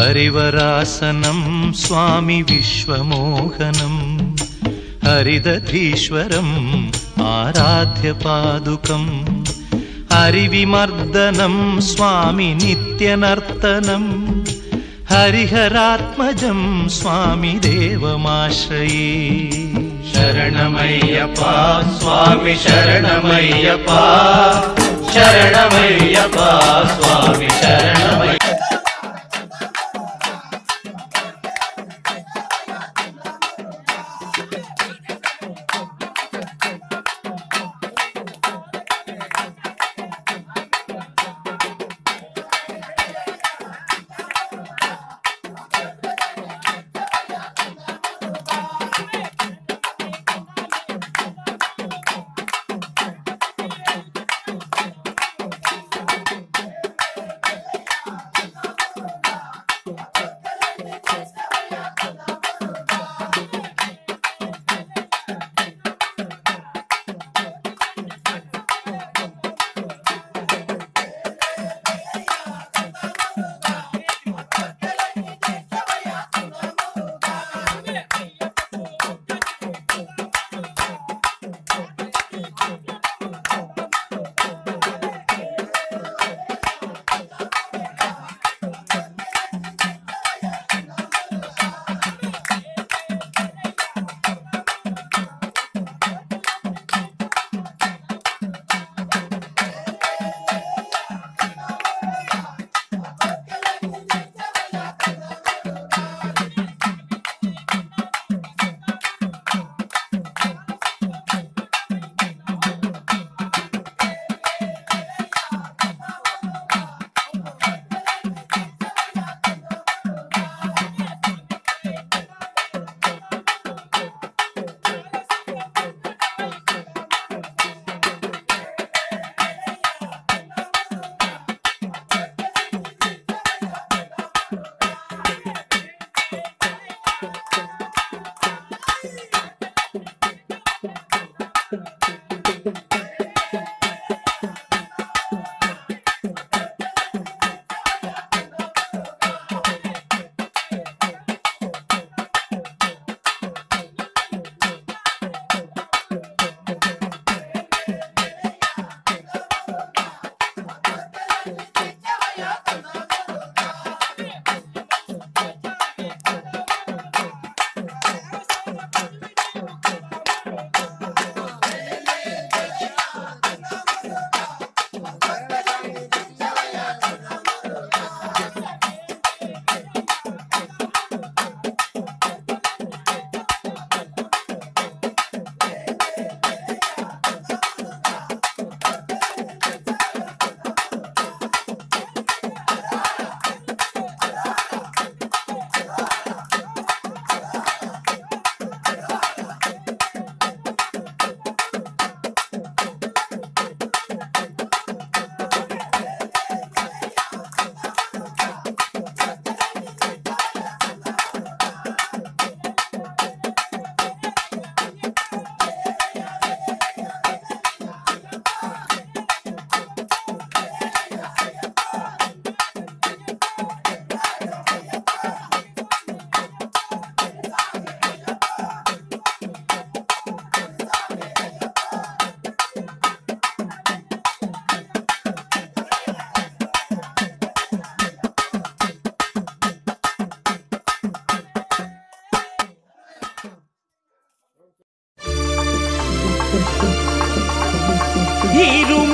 हरिवरासनं स्वामी विश्वमोहनं हरिदधीश्वरम् आराध्यपादुकम् हरिविमर्दनं स्वामी नित्यनर्तनं हरिहरात्मजं स्वामी देवमाश्रये शरणमय्यप्पा स्वामी शरणमय्यप्पा शरणमय्यप्पा स्वामी शरणमय्यप्पा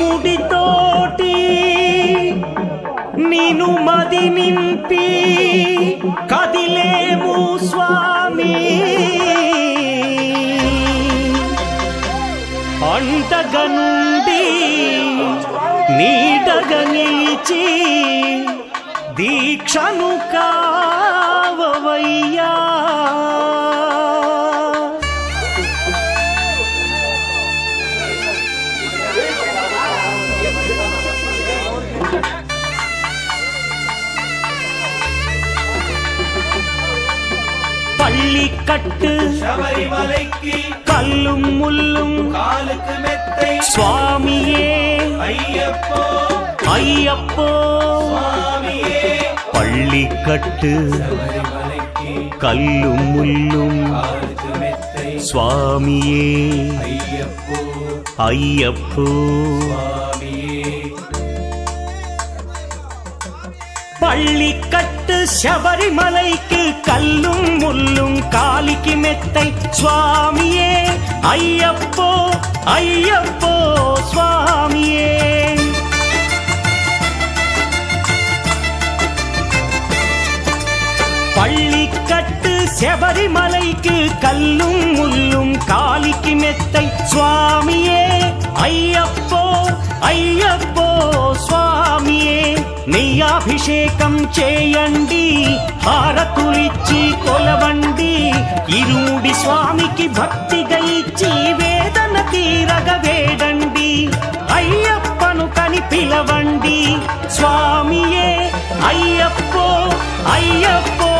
ఇరుముడితోటి నిను మది నింపి కదిలేము స్వామి అంటగా నుండి నీడగా నిలిచి దీక్షను కావవయ్యా பள்ளிக்கட்டு சபரிமலைக்கு கல்லும் முள்ளும் காலுக்கு மெத்தை சுவாமியே ஐயப்போ ஐயப்போ சுவாமியே பள்ளி பள்ளிக்கட்டு శబరిమలైకి கல்லும் முள்ளும் కాలుచు మెత్తై சுவாமியே అయ్యప్పో ஐயப்போ స్వామియే பள்ளிக்கட்டு శబరిమలైకి கல்லும் முள்ளும் காலிக்கு மெத்தை சுவாமியே ஐயப்போ ஐயப்போ சுவாமியே பள்ளிக்கட்டு శబరిమలైకి கல்லும் முள்ளும் காலிக்கு மெத்தை சுவாமியே ஐயப்போ ஐயப்போ స్వామియే నెయ్యాభిషేకం చేయండి హారతులిచ్చి కొలవండి ఇరుముడి స్వామికి భక్తిగా ఇచ్చి వేదన తీరగ వేడండి అయ్యప్పను కని పిలవండి స్వామియే అయ్యప్పో అయ్యప్పో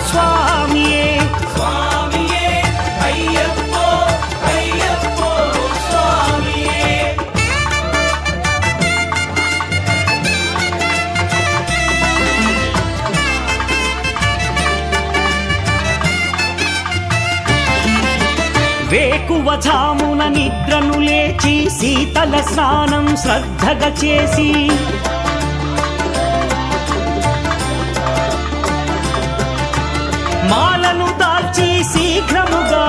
స్వామియే స్వామియే అయ్యప్పో అయ్యప్పో స్వామియే వేకువజామున నిద్రను లేచి శీతల స్నానం శ్రద్ధగా చేసి మాలను దాల్చి శీఘ్రముగా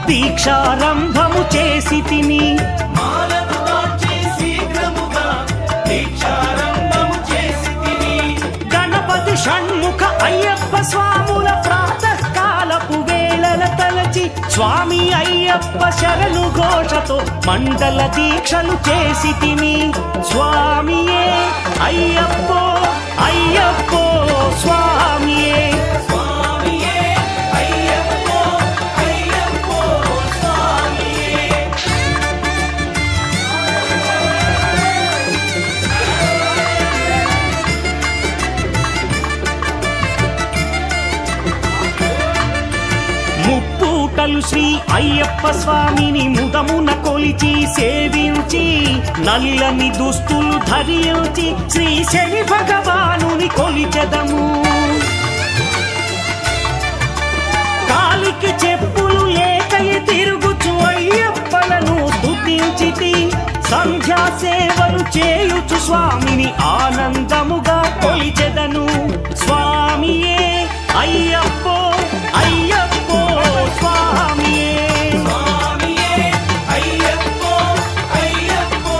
దీక్షారంభము చేసి తిని మాలను దాల్చి శీఘ్రముగా దీక్షారంభము చేసి తిని గణపతి షణ్ముఖ అయ్యప్ప స్వాముల ప్రాతకాలపు వేళల తలచి స్వామి అయ్యప్ప శరణు ఘోషతో మండల దీక్షలు చేసి తిని స్వామియే అయ్యప్పో అయ్యప్పో స్వామియే స్వామియే అయ్యప్పో అయ్యప్పో స్వామియే ముప్పూటలు శ్రీ అయ్యప్ప స్వామిని ముదమున కొలిచి సేవించి నల్లని దుస్తులు ధరించి శ్రీ శని భగవానుని కొలిచెదము కాలికి చెప్పులు లేకయ తిరుగుచు అయ్యప్పలను స్తుతించితి సంధ్యా సేవలు చేయుచు స్వామిని ఆనందముగా కొలిచెదను స్వామియే అయ్యప్పో అయ్యప్పో స్వామియే స్వామియే అయ్యప్పో అయ్యప్పో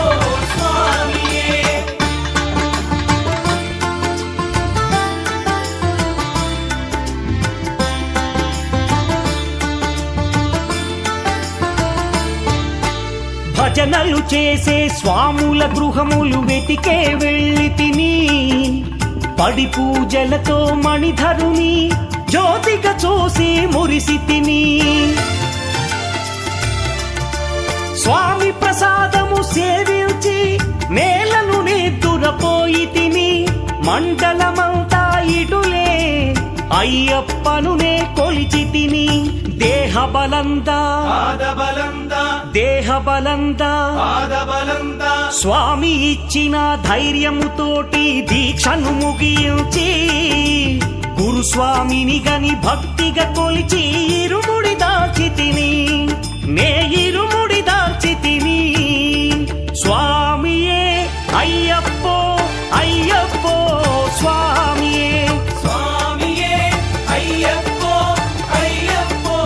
స్వామియే భజనలు చేసే స్వాముల గృహములు వెతికే వెళ్ళి తిని పడి పూజలతో మణిధరుని జ్యోతిగా చూసి మురిసి తిని స్వామి ప్రసాదము సేవించి నేలను నిద్దురపోయి తిని మండలమంతా ఇటులే అయ్యప్పనునే కొలిచి తిని దేహబలందా పాదబలందా దేహబలందా పాదబలందా స్వామి ఇచ్చిన ధైర్యముతోటి దీక్షను ముగించి గురుస్వామిని గని భక్తిగా కొలిచి ఇరుముడి దాల్చి తిని నే ఇరుముడి దాల్చి తిని స్వామియే అయ్యప్పో అయ్యప్పో స్వామియే స్వామియే అయ్యప్పో అయ్యప్పో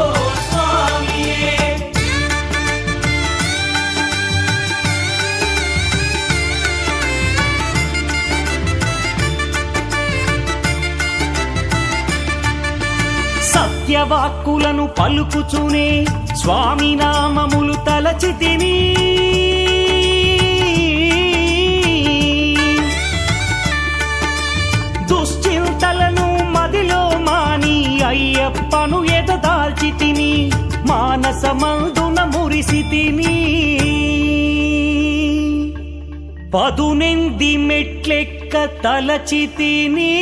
స్వామియే సత్యవాక్కులను పలుకుచునే స్వామి నామములు తలచి తిని దుశ్చింతలను మదిలో మాని అయ్యప్పను ఎదదాల్చి తిని మానసమందున మురిసి తిని పదునెంది మెట్లెక్క తలచి తిని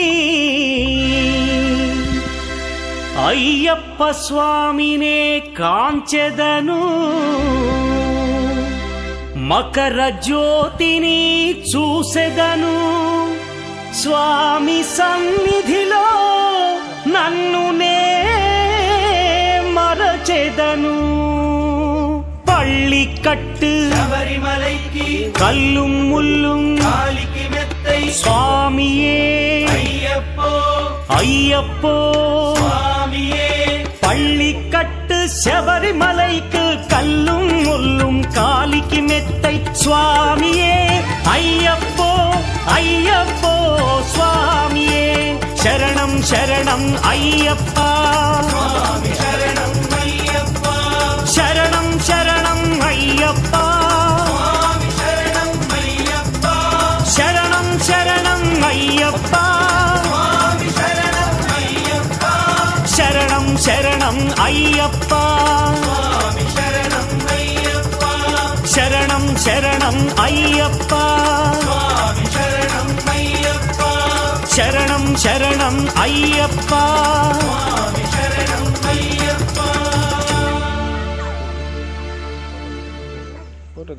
అయ్యప్ప స్వామినే కాంచెదను మకర జ్యోతిని చూసెదను స్వామి సన్నిధిలో பள்ளிக்கட்டு శబరిమలైకి கல்லும் முள்ளும் కాలికి మెత్తై சுவாமியே అయ్యప్పో ஐயப்போ స్వామియే பள்ளிக்கட்டு శబరిమలైக்கு கல்லும் முள்ளும் காலிக்கு மெத்தை சுவாமியே ஐயப்போ ஐயப்போ சுவாமியே శరణం శరణం అయ్యప్ప స్వామి శరణం అయ్యప్ప శరణం శరణం అయ్యప్ప స్వామి శరణం అయ్యప్ప శరణం శరణం అయ్యప్ప స్వామి శరణం అయ్యప్ప శరణం శరణం అయ్యప్ప స్వామి శరణం అయ్యప్ప శరణం శరణం అయ్యప్ప స్వామి శరణం అయ్యప్ప శరణం శరణం అయ్యప్ప స్వామి శరణం అయ్యప్ప ఫోటో